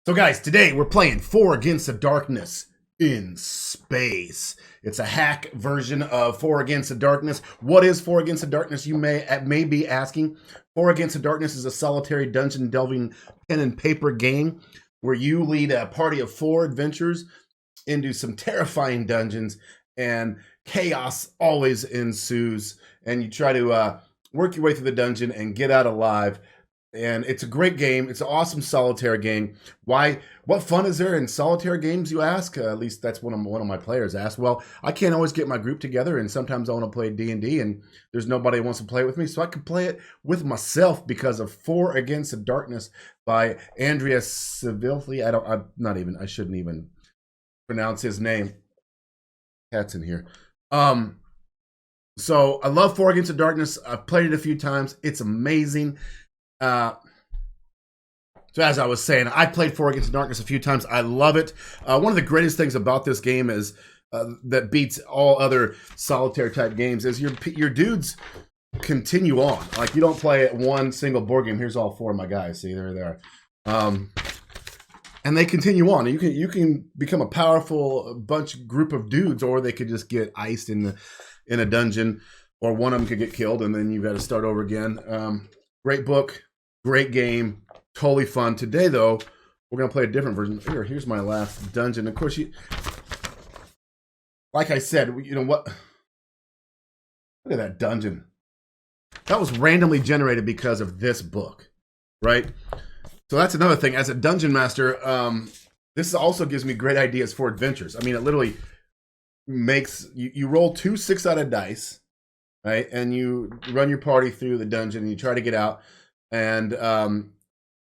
So guys, today we're playing 4 Against the Darkness in space. It's a hack version of 4 Against the Darkness. What is 4 Against the Darkness, you may be asking? 4 Against the Darkness is a solitary dungeon delving pen and paper game where you lead a party of 4 adventurers into some terrifying dungeons and chaos always ensues, and you try to work your way through the dungeon and get out alive. And it's a great game. It's an awesome solitaire game. Why? What fun is there in solitaire games, you ask? At least that's one of my players asked. Well, I can't always get my group together, and sometimes I want to play D&D, and there's nobody who wants to play with me, so I can play it with myself because of 4 Against the Darkness by Andrea Civilli. I shouldn't even pronounce his name. Cat's in here. So I love 4 Against the Darkness. I've played it a few times. It's amazing. So as I was saying, I played 4 Against the Darkness a few times. I love it. One of the greatest things about this game is that beats all other solitaire type games is your dudes continue on. Like, you don't play at one single board game. Here's all 4 of my guys. See, they're there. And they continue on. You can become a powerful group of dudes, or they could just get iced in a dungeon, or one of them could get killed, and then you've got to start over again. Great book, great game, totally fun. Today, though, we're going to play a different version. Here's my last dungeon. Of course, like I said, you know what? Look at that dungeon. That was randomly generated because of this book, right? So that's another thing. As a dungeon master, this also gives me great ideas for adventures. I mean, it literally makes you roll 2 6-sided dice, right? And you run your party through the dungeon and you try to get out, and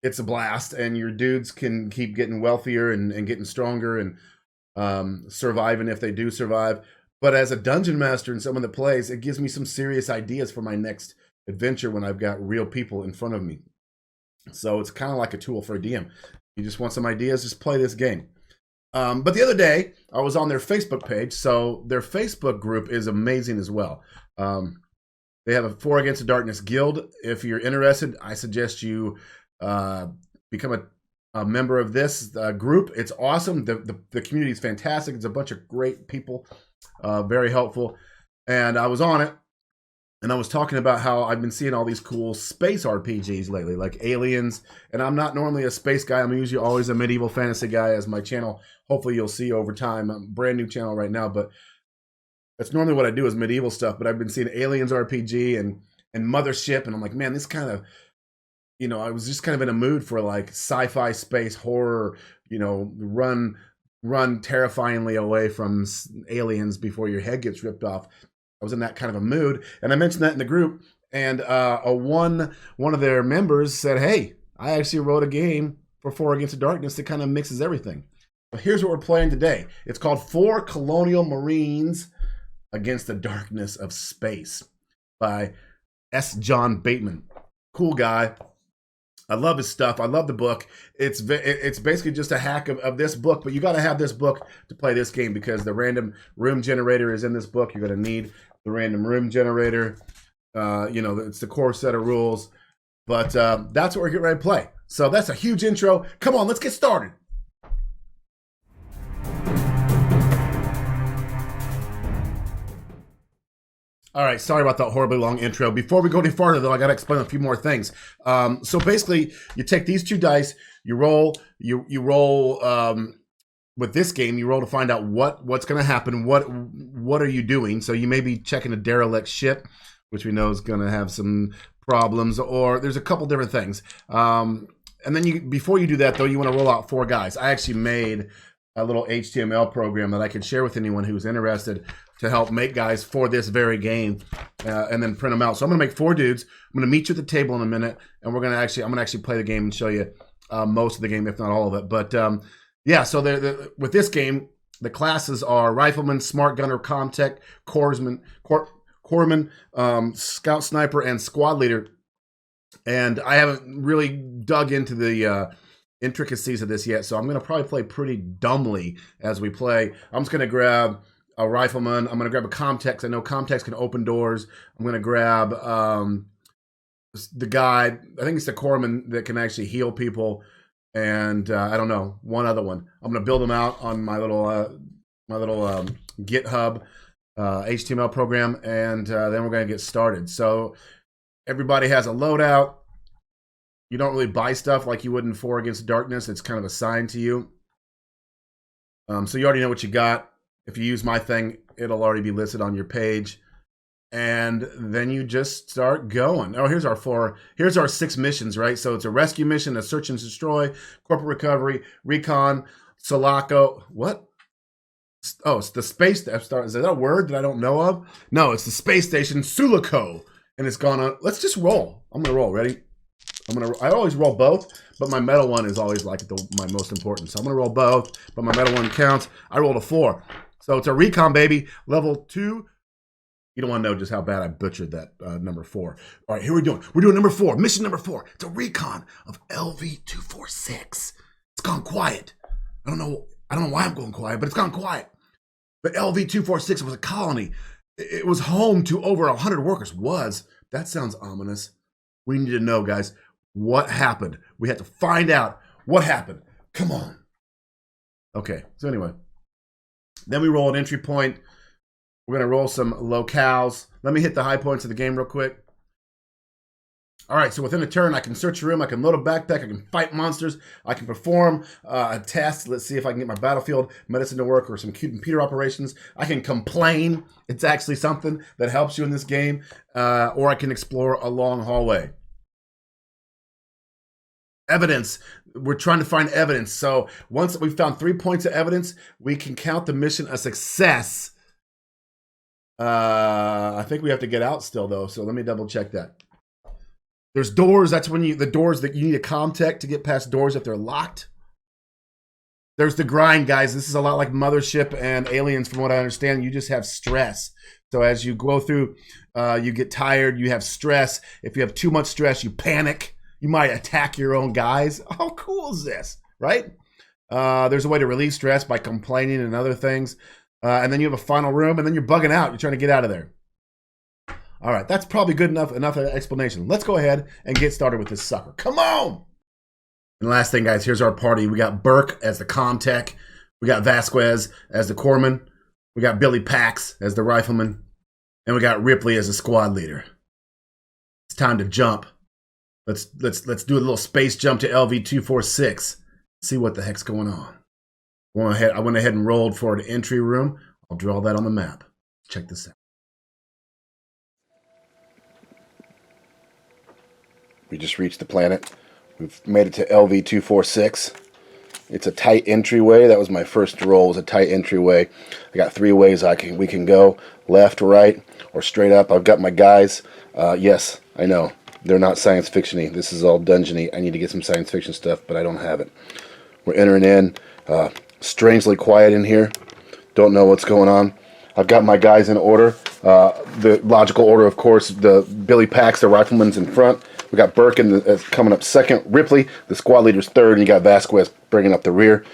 it's a blast, and your dudes can keep getting wealthier and getting stronger and surviving if they do survive. But as a dungeon master and someone that plays, it gives me some serious ideas for my next adventure when I've got real people in front of me. So it's kind of like a tool for a DM. You just want some ideas, just play this game. But the other day, I was on their Facebook page. So their Facebook group is amazing as well. They have a 4 Against the Darkness guild. If you're interested, I suggest you become a member of this group. It's awesome. The community is fantastic. It's a bunch of great people, very helpful. And I was on it, and I was talking about how I've been seeing all these cool space RPGs lately, like Aliens. And I'm not normally a space guy. I'm usually always a medieval fantasy guy, as my channel, hopefully you'll see over time. I'm a brand new channel right now, but that's normally what I do is medieval stuff. But I've been seeing Aliens RPG and Mothership, and I'm like, man, this kind of, I was just kind of in a mood for like sci-fi space horror, run terrifyingly away from aliens before your head gets ripped off. I was in that kind of a mood, and I mentioned that in the group, and one of their members said, hey, I actually wrote a game for 4 Against the Darkness that kind of mixes everything. But here's what we're playing today. It's called 4 Colonial Marines Against the Darkness of Space by S. John Bateman. Cool guy. I love his stuff. I love the book. It's basically just a hack of this book, but you got to have this book to play this game because the random room generator is in this book. You're going to need the random room generator. It's the core set of rules, but that's what we're getting ready to play. So that's a huge intro. Come on, let's get started. All right, sorry about that horribly long intro. Before we go any farther, though, I got to explain a few more things. So basically, you take these 2 dice, you roll. With this game, you roll to find out what's going to happen. What are you doing? So you may be checking a derelict ship, which we know is going to have some problems, or there's a couple different things. And then before you do that, though, you want to roll out 4 guys. I actually made a little HTML program that I could share with anyone who's interested to help make guys for this very game, and then print them out. So I'm going to make 4 dudes. I'm going to meet you at the table in a minute, and I'm going to actually play the game and show you most of the game, if not all of it. But yeah, so with this game, the classes are Rifleman, Smart Gunner, Comtech, Corpsman, Scout Sniper, and Squad Leader. And I haven't really dug into the intricacies of this yet, so I'm going to probably play pretty dumbly as we play. I'm just going to grab a Rifleman. I'm going to grab a Comtech. I know Comtechs can open doors. I'm going to grab the guy, I think it's the Corpsman that can actually heal people. and I don't know, one other one. I'm going to build them out on my little GitHub HTML program, and then we're going to get started. So everybody has a loadout. You don't really buy stuff like you would in 4 Against Darkness. It's kind of assigned to you. So you already know what you got. If you use my thing, it'll already be listed on your page. And then you just start going. Oh, here's our 6 missions, right? So it's a rescue mission, a search and destroy, corporate recovery, recon, Sulaco. What? Oh, it's the space. Is that a word that I don't know of? No, it's the space station Sulaco. And it's gone on. Let's just roll. I'm going to roll. Ready? I always roll both, but my metal one is always like my most important. So I'm going to roll both, but my metal one counts. I rolled a 4. So it's a recon, baby. Level 2. You don't want to know just how bad I butchered that number 4. All right, here we're doing. We're doing number 4. Mission number 4. It's a recon of LV-246. It's gone quiet. I don't know why I'm going quiet, but it's gone quiet. But LV-246 was a colony. It was home to over 100 workers. That sounds ominous. We need to know, guys, what happened. We have to find out what happened. Come on. Okay, so anyway. Then we roll an entry point. We're going to roll some locales. Let me hit the high points of the game real quick. All right, so within a turn, I can search a room. I can load a backpack. I can fight monsters. I can perform a test. Let's see if I can get my battlefield medicine to work or some computer operations. I can complain. It's actually something that helps you in this game. Or I can explore a long hallway. Evidence. We're trying to find evidence. So once we've found 3 points of evidence, we can count the mission a success. I think we have to get out still, though. So let me double check that. There's doors. That's when the doors that you need a ComTech to get past doors if they're locked. There's the grind, guys. This is a lot like Mothership and Aliens, from what I understand. You just have stress. So as you go through, you get tired. You have stress. If you have too much stress, you panic. You might attack your own guys. How cool is this, right? There's a way to relieve stress by complaining and other things. And then you have a final room, and then you're bugging out. You're trying to get out of there. All right, that's probably good enough explanation. Let's go ahead and get started with this sucker. Come on! And last thing, guys, here's our party. We got Burke as the ComTech. We got Vasquez as the corpsman. We got Billy Pax as the rifleman. And we got Ripley as the squad leader. It's time to jump. Let's do a little space jump to LV-246. See what the heck's going on. I went ahead and rolled for an entry room. I'll draw that on the map. Check this out. We just reached the planet. We've made it to LV-246. It's a tight entryway. That was my first roll, was a tight entryway. I got 3 ways we can go. Left, right, or straight up. I've got my guys. Yes, I know. They're not science fiction-y. This is all dungeon-y. I need to get some science fiction stuff, but I don't have it. We're entering in. Strangely quiet in here. Don't know what's going on. I've got my guys in order. The logical order, of course, the Billy Pax, the rifleman's in front. We got Burke coming up second. Ripley, the squad leader's third, and you got Vasquez bringing up the rear.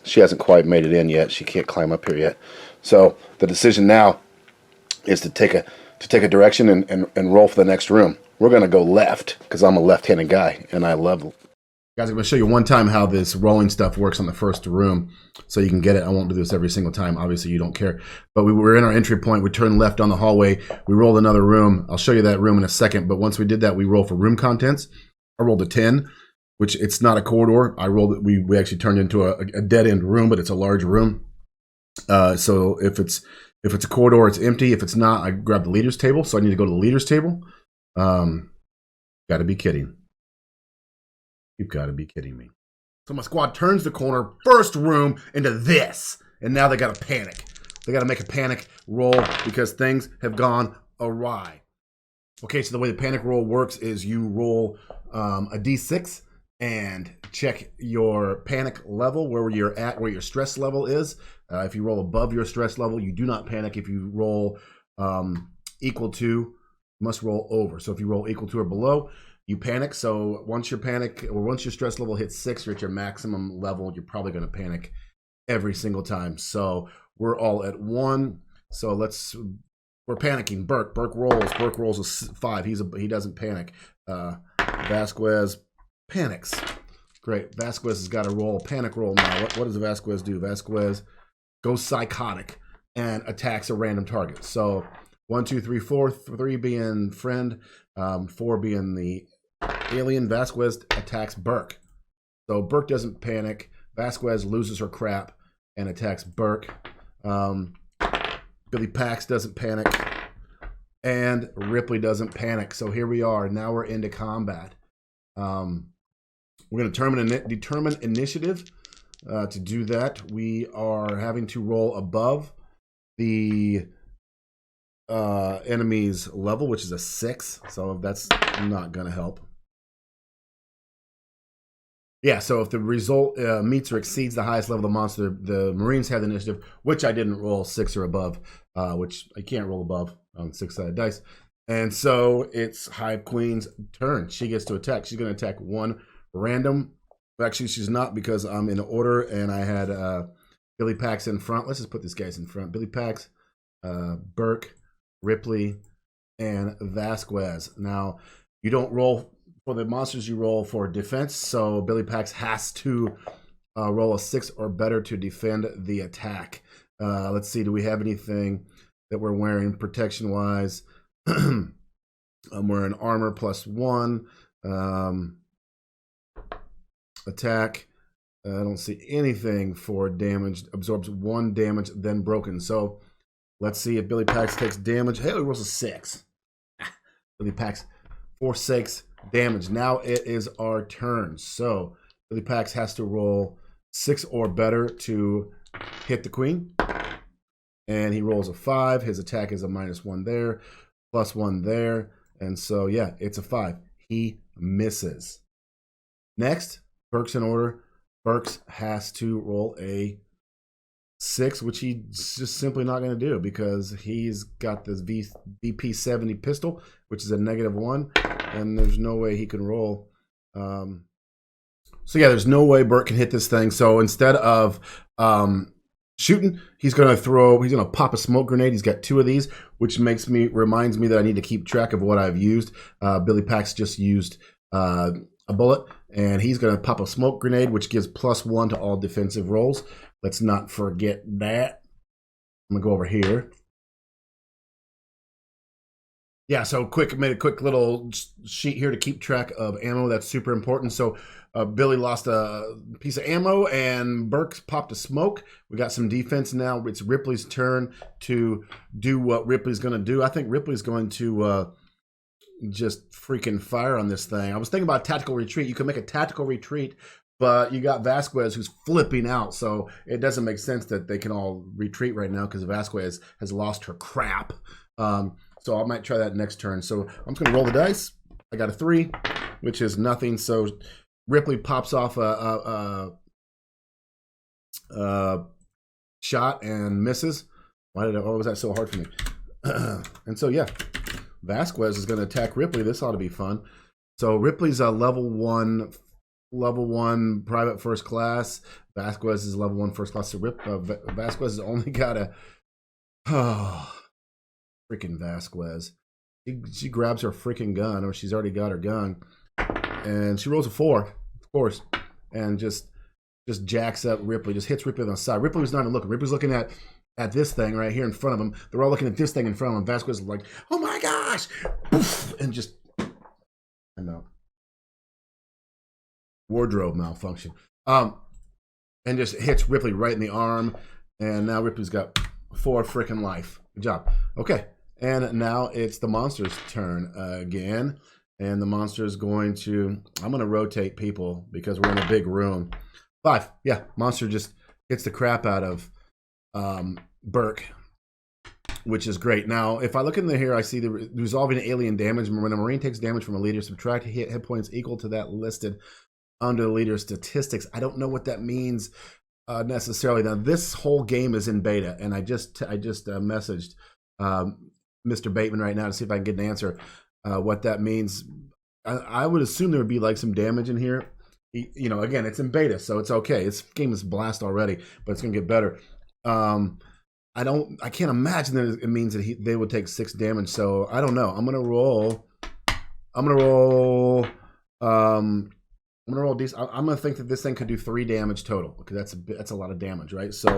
She hasn't quite made it in yet. She can't climb up here yet. So the decision now is to take a direction and roll for the next room. We're going to go left because I'm a left-handed guy, and I love. Guys, I'm going to show you one time how this rolling stuff works on the first room so you can get it. I won't do this every single time. Obviously, you don't care. But we were in our entry point. We turned left on the hallway. We rolled another room. I'll show you that room in a second. But once we did that, we roll for room contents. I rolled a 10, which it's not a corridor. I rolled it. We actually turned into a dead-end room, but it's a large room. So if it's a corridor, it's empty. If it's not, I grab the leader's table. So I need to go to the leader's table. Got to be kidding. You've got to be kidding me. So my squad turns the corner, first room, into this. And now they got to panic. They got to make a panic roll because things have gone awry. Okay, so the way the panic roll works is you roll a d6 and check your panic level, where you're at, where your stress level is. If you roll above your stress level, you do not panic. If you roll equal to, you must roll over. So if you roll equal to or below, you panic. So once your stress level hits 6, you're at your maximum level, you're probably going to panic every single time. So we're all at 1. So we're panicking. Burke rolls. Burke rolls a 5. He doesn't panic. Vasquez panics. Great. Vasquez has got to roll a panic roll now. What does Vasquez do? Vasquez goes psychotic and attacks a random target. So 1, 2, 3, 4. 3 being friend, 4 being the alien. Vasquez attacks Burke. So Burke doesn't panic. Vasquez loses her crap and attacks Burke. Billy Pax doesn't panic. And Ripley doesn't panic. So here we are. Now we're into combat. We're going to determine initiative. To do that, we are having to roll above the enemy's level, which is a 6. So that's not going to help. Yeah, so if the result meets or exceeds the highest level of the monster, the Marines have the initiative, which I didn't roll 6 or above, which I can't roll above on 6-sided dice. And so it's Hive Queen's turn. She gets to attack. She's going to attack one random. Actually, she's not, because I'm in order, and I had Billy Pax in front. Let's just put these guys in front. Billy Pax, Burke, Ripley, and Vasquez. Now, you don't roll for the monsters, you roll for defense, so Billy Pax has to roll a 6 or better to defend the attack. Let's see, do we have anything that we're wearing protection-wise? I'm wearing armor +1. Attack. I don't see anything for damage. Absorbs 1 damage, then broken. So let's see if Billy Pax takes damage. Hey, he rolls a 6. Billy Pax, 4, 6 damage. Now it is our turn. So Billy Pax has to roll 6 or better to hit the queen. And he rolls a 5. His attack is a -1 there, +1 there. And so, yeah, it's a 5. He misses. Next, Burke's in order. Burks has to roll a 6, which he's just simply not going to do because he's got this VP70 pistol, which is a -1, and there's no way he can roll. So yeah, there's no way Burke can hit this thing. So instead of shooting, he's going to pop a smoke grenade. He's got 2 of these, which reminds me that I need to keep track of what I've used. Billy Pax just used a bullet, and he's going to pop a smoke grenade, which gives +1 to all defensive rolls. Let's not forget that. I'm going to go over here. Yeah, so made a quick little sheet here to keep track of ammo. That's super important. So Billy lost a piece of ammo, and Burke popped a smoke. We got some defense now. It's Ripley's turn to do what Ripley's going to do. I think Ripley's going to just freaking fire on this thing. I was thinking about tactical retreat. You can make a tactical retreat, but you got Vasquez who's flipping out, so it doesn't make sense that they can all retreat right now because Vasquez has lost her crap. So I might try that next turn. So I'm just going to roll the dice. I got a 3, which is nothing. So Ripley pops off a shot and misses. Why was that so hard for me? And so, yeah. Vasquez is going to attack Ripley. This ought to be fun. So Ripley's a level 1 private first class. Vasquez is level 1 first class. So Vasquez has only got a freaking Vasquez. She grabs her freaking gun, or she's already got her gun, and she rolls a 4, of course, and just jacks up Ripley. Just hits Ripley on the side. Ripley was not even looking. Ripley's looking at this thing right here in front of him. They're all looking at this thing in front of him. Vasquez is like, oh my gosh! Poof, and just, I know. Wardrobe malfunction. And just hits Ripley right in the arm. And now Ripley's got 4 freaking life. Good job. Okay. And now it's the monster's turn again. And the monster's I'm going to rotate people because we're in a big room. 5. Yeah. Monster just hits the crap out of Burke, which is great. Now, if I look in here, I see the resolving alien damage. When a Marine takes damage from a leader, subtract hit points equal to that listed under the leader's statistics. I don't know what that means necessarily. Now, this whole game is in beta, and I just messaged Mr. Bateman right now to see if I can get an answer what that means. I would assume there would be like some damage in here. Again, it's in beta, so it's okay. This game is blast already, but it's gonna get better. I can't imagine that it means that they would take 6 damage. So I don't know. I'm gonna roll I'm gonna roll decent. I'm gonna think that this thing could do 3 damage total. Okay, that's a lot of damage, right? So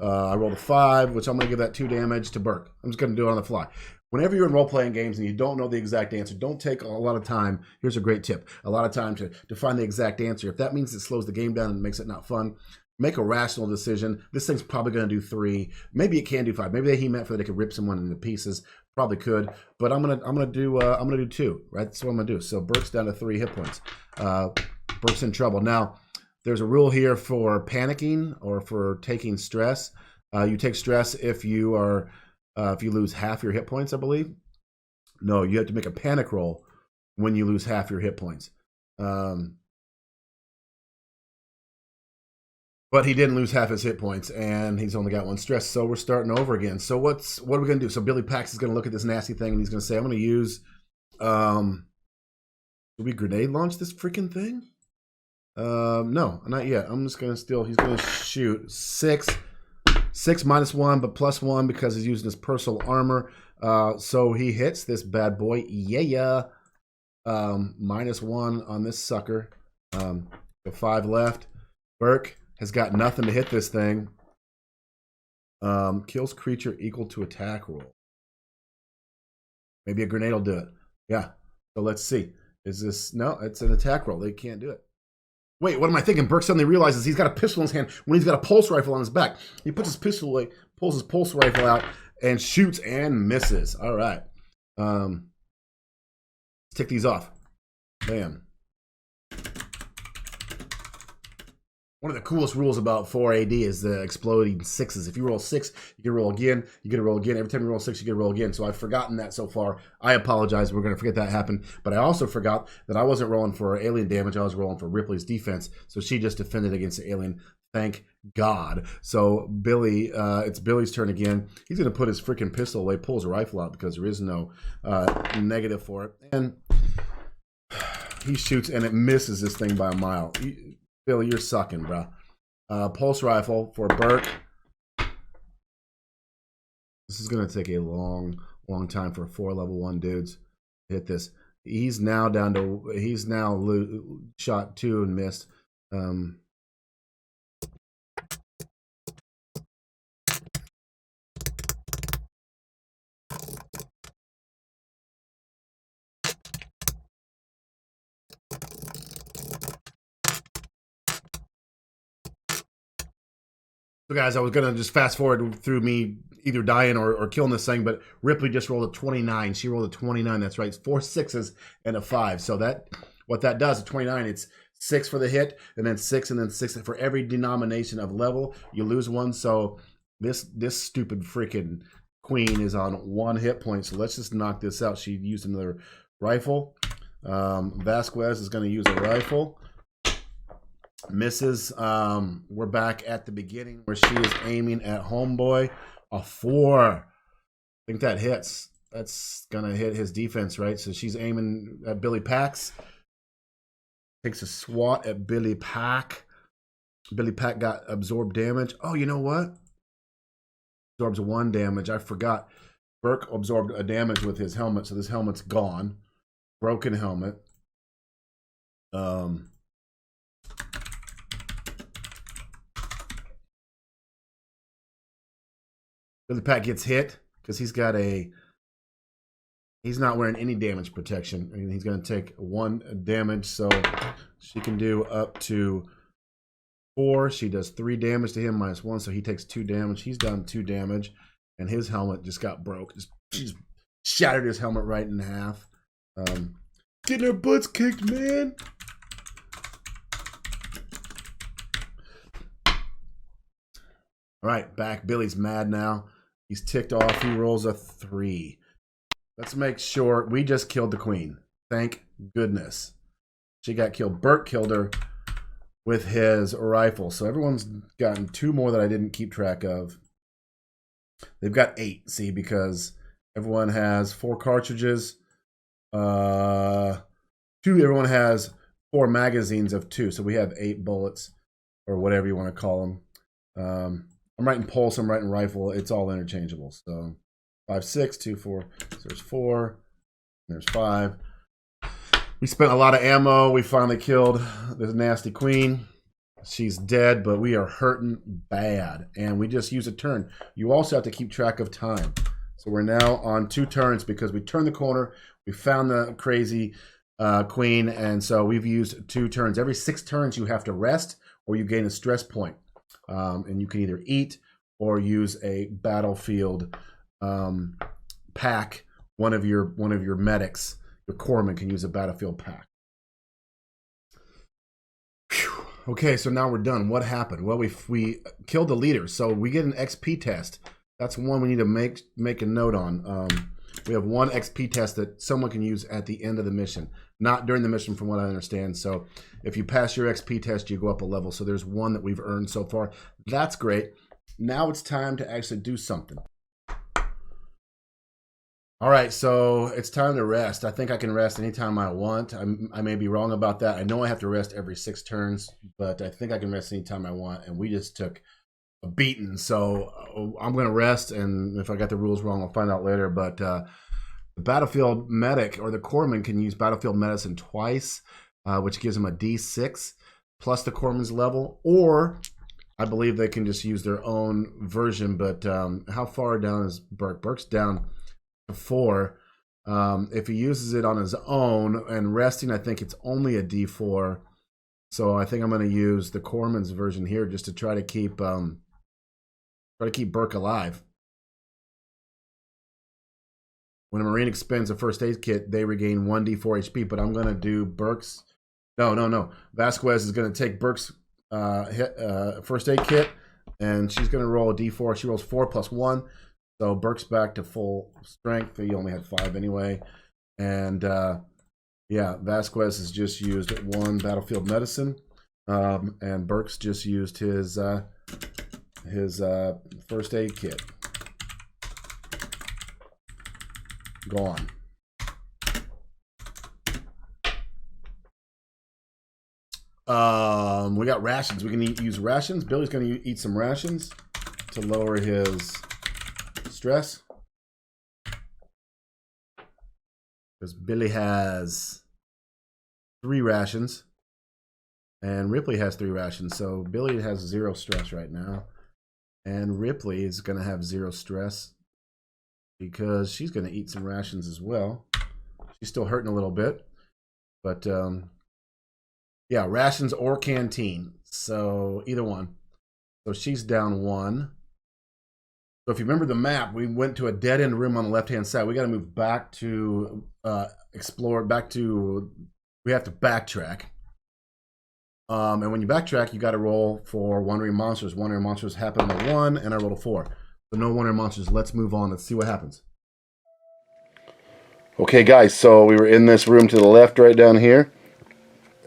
I rolled a 5, which I'm gonna give that 2 damage to Burke. I'm just gonna do it on the fly. Whenever you're in role-playing games and you don't know the exact answer, don't take a lot of time. Here's a great tip: a lot of time to find the exact answer. If that means it slows the game down and makes it not fun, make a rational decision. This thing's probably gonna do 3. Maybe it can do 5. Maybe he meant for that it could rip someone into pieces. Probably could, but I'm gonna do 2. Right, that's what I'm gonna do. So Burke's down to 3 hit points. Burke's in trouble now. There's a rule here for panicking or for taking stress. You take stress if you lose half your hit points, I believe. No, you have to make a panic roll when you lose half your hit points. But he didn't lose half his hit points, and he's only got 1 stress, so we're starting over again. So what are we going to do? So Billy Pax is going to look at this nasty thing, and he's going to say, I'm going to use... do we grenade launch this freaking thing? No, not yet. I'm just going to steal... He's going to shoot 6 minus 1, but plus 1 because he's using his personal armor. So he hits this bad boy. Yeah. Minus 1 on this sucker. So 5 left. Burke has got nothing to hit this thing. Kills creature equal to attack roll. Maybe a grenade will do it. Yeah. So let's see. Is this... No, it's an attack roll. They can't do it. Wait, what am I thinking? Burke suddenly realizes he's got a pistol in his hand when he's got a pulse rifle on his back. He puts his pistol away, pulls his pulse rifle out, and shoots and misses. All right. Let's take these off. Bam. One of the coolest rules about 4AD is the exploding 6s. If you roll 6, you can roll again. You get to roll again. Every time you roll 6, you get to roll again. So I've forgotten that so far. I apologize. We're going to forget that happened. But I also forgot that I wasn't rolling for alien damage. I was rolling for Ripley's defense. So she just defended against the alien. Thank God. So Billy, it's Billy's turn again. He's going to put his freaking pistol away, pull his rifle out because there is no negative for it. And he shoots, and it misses this thing by a mile. Billy, you're sucking, bro. Pulse rifle for Burke. This is going to take a long time for 4 level 1 dudes to hit this. He's now down to... He's now shot 2 and missed. So guys, I was going to just fast forward through me either dying or killing this thing, but Ripley just rolled a 29. She rolled a 29. That's right. It's 4 6s and a 5. So what that does, at 29, it's 6 for the hit, and then 6, and then 6 for every denomination of level. You lose 1. So this stupid freaking queen is on 1 hit point. So let's just knock this out. She used another rifle. Vasquez is going to use a rifle. Misses. We're back at the beginning where she is aiming at homeboy. A 4. I think that hits. That's gonna hit his defense, right? So she's aiming at Billy Pax. Takes a swat at Billy Pack. Billy Pack got absorbed damage. Oh, you know what? Absorbs 1 damage. I forgot. Burke absorbed a damage with his helmet, so this helmet's gone. Broken helmet. Billy Pack gets hit because he's not wearing any damage protection. I mean, he's going to take 1 damage, so she can do up to 4. She does 3 damage to him minus 1, so he takes 2 damage. He's done 2 damage, and his helmet just got broke. Just shattered his helmet right in half. Getting our butts kicked, man. All right, back. Billy's mad now. He's ticked off. He rolls a 3. Let's make sure we just killed the queen. Thank goodness. She got killed. Burke killed her with his rifle. So everyone's gotten 2 more that I didn't keep track of. They've got 8, see, because everyone has 4 cartridges. 2, everyone has 4 magazines of 2. So we have 8 bullets, or whatever you want to call them. I'm writing pulse, I'm writing rifle. It's all interchangeable. So 5, 6, 2, 4. So there's 4. There's 5. We spent a lot of ammo. We finally killed this nasty queen. She's dead, but we are hurting bad. And we just use a turn. You also have to keep track of time. So we're now on 2 turns because we turned the corner. We found the crazy queen. And so we've used 2 turns. Every 6 turns you have to rest or you gain a stress point. And you can either eat or use a battlefield pack. One of your medics, your corpsman, can use a battlefield pack. Whew. Okay, so now we're done. What happened? Well, we killed the leader, so we get an XP test. That's one we need to make a note on. We have 1 XP test that someone can use at the end of the mission, not during the mission, from what I understand. So if you pass your XP test, you go up a level. So there's 1 that we've earned so far. That's great. Now it's time to actually do something. All right, so it's time to rest. I think I can rest anytime I want. I may be wrong about that. I know I have to rest every 6 turns, but I think I can rest anytime I want. And we just took a beating, so I'm going to rest. And if I got the rules wrong, I'll find out later. But the battlefield medic or the corpsman can use battlefield medicine twice, which gives them a D6 plus the corpsman's level. Or I believe they can just use their own version. But how far down is Burke? Burke's down 4. If he uses it on his own and resting, I think it's only a D4. So I think I'm going to use the corpsman's version here just to try to keep Burke alive. When a Marine expends a first aid kit, they regain 1d4 HP. But I'm going to do Burke's. No. Vasquez is going to take Burke's first aid kit, and she's going to roll a D4. She rolls 4 plus 1. So Burke's back to full strength. He only had 5 anyway. And yeah, Vasquez has just used 1 battlefield medicine. And Burke's just used his first aid kit. Gone. We got rations. We can use rations. Billy's going to eat some rations to lower his stress, because Billy has 3 rations and Ripley has 3 rations, so Billy has 0 stress right now, and Ripley is going to have 0 stress because she's going to eat some rations as well. She's still hurting a little bit, but yeah, rations or canteen, so either one. So she's down 1. So if you remember the map, we went to a dead-end room on the left-hand side. We got to move back to explore, we have to backtrack. And when you backtrack, you got to roll for wandering monsters. Wandering monsters happen on a 1, and I rolled a 4. So no wandering monsters. Let's move on. Let's see what happens. Okay, guys, so we were in this room to the left right down here.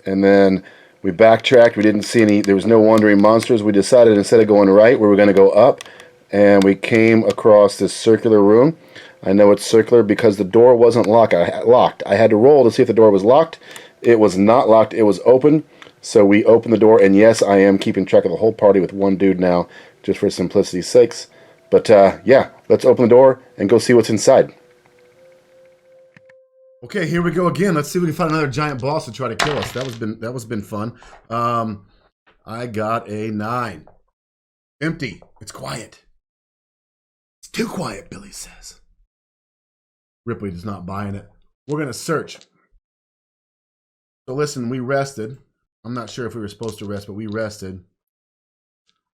And then we backtracked. We didn't see any, there was no wandering monsters. We decided instead of going right, we were going to go up. And we came across this circular room. I know it's circular because the door wasn't locked. I had to roll to see if the door was locked. It was not locked. It was open. So we opened the door. And yes, I am keeping track of the whole party with 1 dude now, just for simplicity's sakes. But yeah, let's open the door and go see what's inside. Okay, here we go again. Let's see if we can find another giant boss to try to kill us. That was been fun. I got a 9. Empty. It's quiet. Too quiet, Billy says. Ripley is not buying it. We're going to search. So listen, we rested. I'm not sure if we were supposed to rest, but we rested.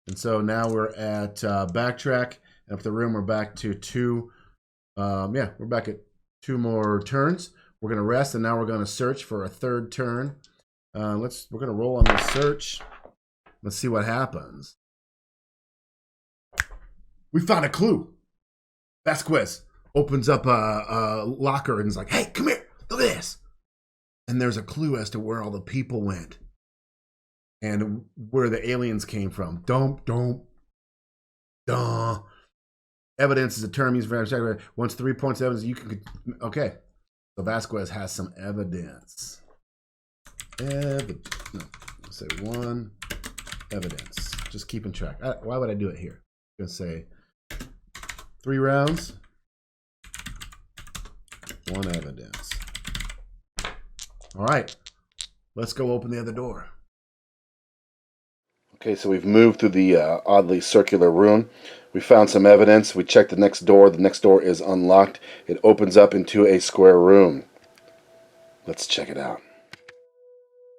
And so now we're at backtrack. And up the room, we're back to 2. Yeah, we're back at 2 more turns. We're going to rest, and now we're going to search for a 3rd turn. We're going to roll on the search. Let's see what happens. We found a clue. Vasquez opens up a locker and is like, hey, come here, look at this. And there's a clue as to where all the people went and where the aliens came from. Evidence is a term used for once 3 points of evidence, you can, okay. So Vasquez has some evidence. Let's say 1 evidence. Just keeping track. Why would I do it here? I'm going to say 3 rounds, 1 evidence. All right, let's go open the other door. Okay, so we've moved through the oddly circular room. We found some evidence. We checked the next door. The next door is unlocked. It opens up into a square room. Let's check it out.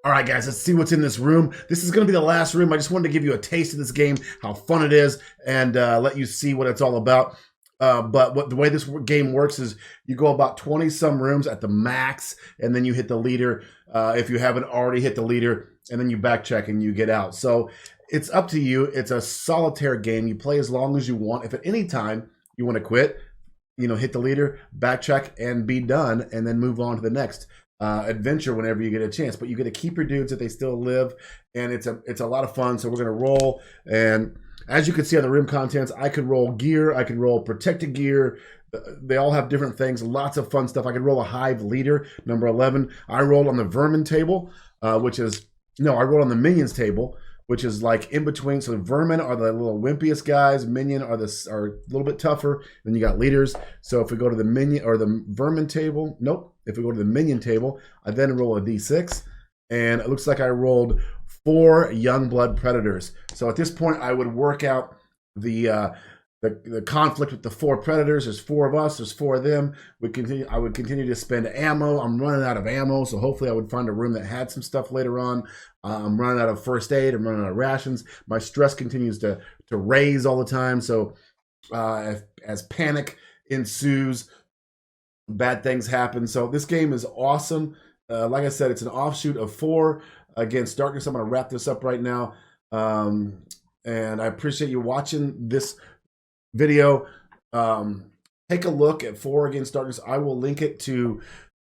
All right, guys, let's see what's in this room. This is going to be the last room. I just wanted to give you a taste of this game, how fun it is, and let you see what it's all about. But the way this game works is you go about 20-some rooms at the max, and then you hit the leader if you haven't already hit the leader, and then you backtrack and you get out. So it's up to you. It's a solitaire game. You play as long as you want. If at any time you want to quit, hit the leader, backtrack, and be done, and then move on to the next adventure whenever you get a chance. But you get to keep your dudes if they still live, and it's a lot of fun. So we're gonna roll, and as you can see on the room contents, I could roll gear, I could roll protected gear. They all have different things, lots of fun stuff. I could roll a Hive leader, number 11. I rolled on the vermin table, I rolled on the minions table, which is like in between. So the vermin are the little wimpiest guys. Minion are a little bit tougher. Then you got leaders. So if we go to the minion or the vermin table, nope. If we go to the minion table, I then roll a d6, and it looks like I rolled 4 young blood predators. So at this point, I would work out the conflict with the 4 predators. There's 4 of us. There's 4 of them. I would continue to spend ammo. I'm running out of ammo, so hopefully I would find a room that had some stuff later on. I'm running out of first aid. I'm running out of rations. My stress continues to raise all the time. So as panic ensues, bad things happen. So this game is awesome. Like I said, it's an offshoot of 4 Against Darkness. I'm going to wrap this up right now. And I appreciate you watching this video. Take a look at 4 Against Darkness. I will link it to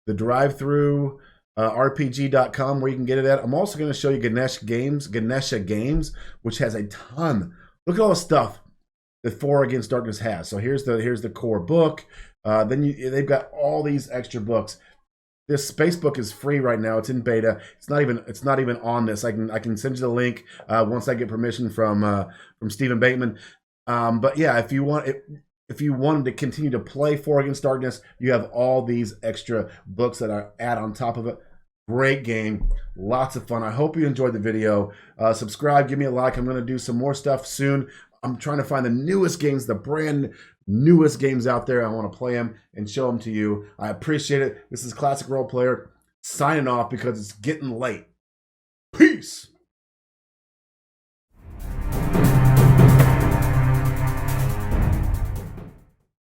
the DriveThruRPG.com where you can get it at. I'm also going to show you Ganesha Games, which has a ton. Look at all the stuff that 4 Against Darkness has. So here's the core book. Then they've got all these extra books. This space book is free right now. It's in beta. It's not even on this. I can send you the link once I get permission from Stephen Bateman. But yeah, if you wanted to continue to play 4 Against Darkness, you have all these extra books that I add on top of it. Great game, lots of fun. I hope you enjoyed the video. Subscribe, give me a like. I'm going to do some more stuff soon. I'm trying to find the newest games, the brand newest games out there. I want to play them and show them to you. I appreciate it. This is Classic Role Player signing off because it's getting late.